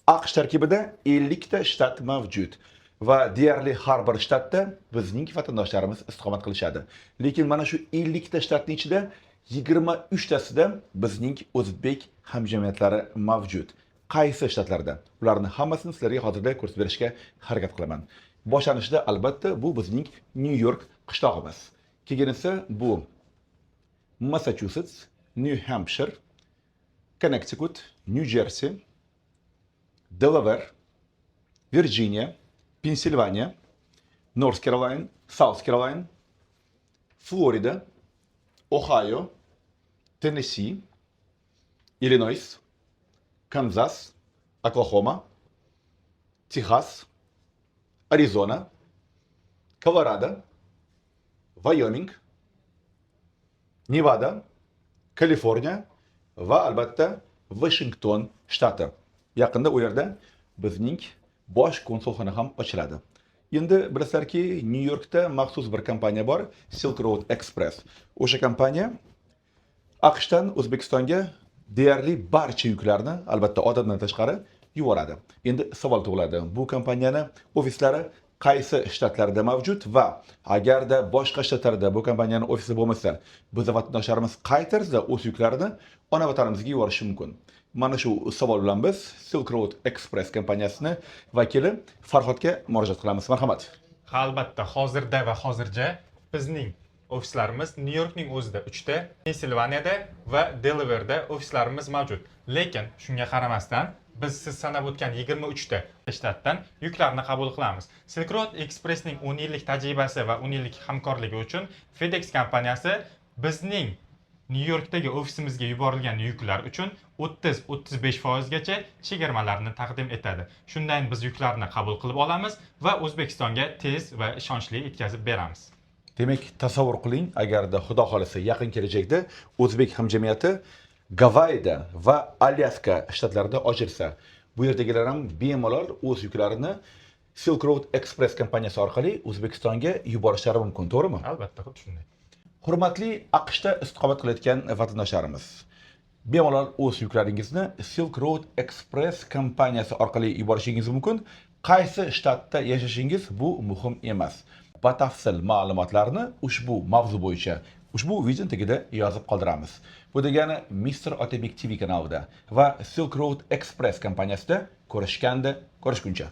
AQSh tarkibida 50 ta shtat mavjud va deyarli har bir shtatda bizning vatandoshlarimiz istiqomat qilishadi. Lekin mana shu 50 ta shtatning ichida 23 tasida bizning o'zbek hamjamiyatlari mavjud. Qaysi shtatlarda? Ularni hammasini sizlarga hozirda ko'rsatib berishga harakat qilaman. Boshlanishda albatta bu bizning New York qishlog'imiz. Keyin esa bu Massachusetts, New Hampshire, Connecticut, New Jersey, Delaware, Virginia, Pennsylvania, North Carolina, South Carolina, Florida, Ohio, Tennessee, Illinois, Kansas, Oklahoma, Texas, Arizona, Colorado, Wyoming, Nevada, Kaliforniya va albatta Washington shtati. Yaqinda u yerda bizning bosh konsulxona ham ochiladi. Endi bilasizlarki, New Yorkda maxsus bir kompaniya bor, Silk Road Express. O'sha kompaniya AQShdan O'zbekistonga deyarli barcha yuklarni, albatta odatdan tashqari, yuboradi. Endi savol tug'iladi. Bu kompaniyani ofislari qaysi shtatlarda mavjud va agarda boshqa shtatlarda bu kompaniyaning ofisi bo'lmasa, biz vatandoshlarimiz qay tarzda o'z yuklarini ona vatanimizga yuborishi mumkin? Mana shu savol bilan biz Silk Road Express kompaniyasini vakili Farhodga murojaat qilamiz. Marhamat. Albatta, hozirda va hozircha bizning ofislarimiz New Yorkning o'zida 3 ta, Pensilvaniyada va Delaware'da ofislarimiz mavjud. Lekin shunga qaramasdan biz siz sanab o'tgan 23 ta shtatdan yuklarni qabul qilamiz. Silk Road Expressning 10 yillik tajribasi va 10 yillik hamkorligi uchun FedEx kompaniyasi bizning New Yorkdagi ofisimizga yuborilgan yuklar uchun 30-35% gacha chegirmalarni taqdim etadi. Shundan biz yuklarni qabul qilib olamiz va O'zbekistonga tez va ishonchli yetkazib beramiz. Demak, tasavvur qiling, agarda Xudo xolasa yaqin kelajakda o'zbek hamjamiyati Gavayida va Alyaska shtatlarida ochilsa, bu yerdagilar ham bemalol o'z yuklarini Silk Road Express kompaniyasi orqali O'zbekistonga yuborishlari mumkin, to'g'rimi? Albatta, xuddi shunday. Hurmatli AQShda istiqomat qilayotgan vatandoshlarimiz, bemalol o'z yuklaringizni Silk Road Express kompaniyasi orqali yuborishingiz mumkin. Qaysi shtatda yashashingiz bu muhim emas. Batafsil ma'lumotlarni ushbu mavzu bo'yicha ushbu video tagida yozib qoldiramiz. Bu degani Mr. Otabek TV kanalida va Silk Road Express kompaniyasida ko'rishganda ko'rishguncha.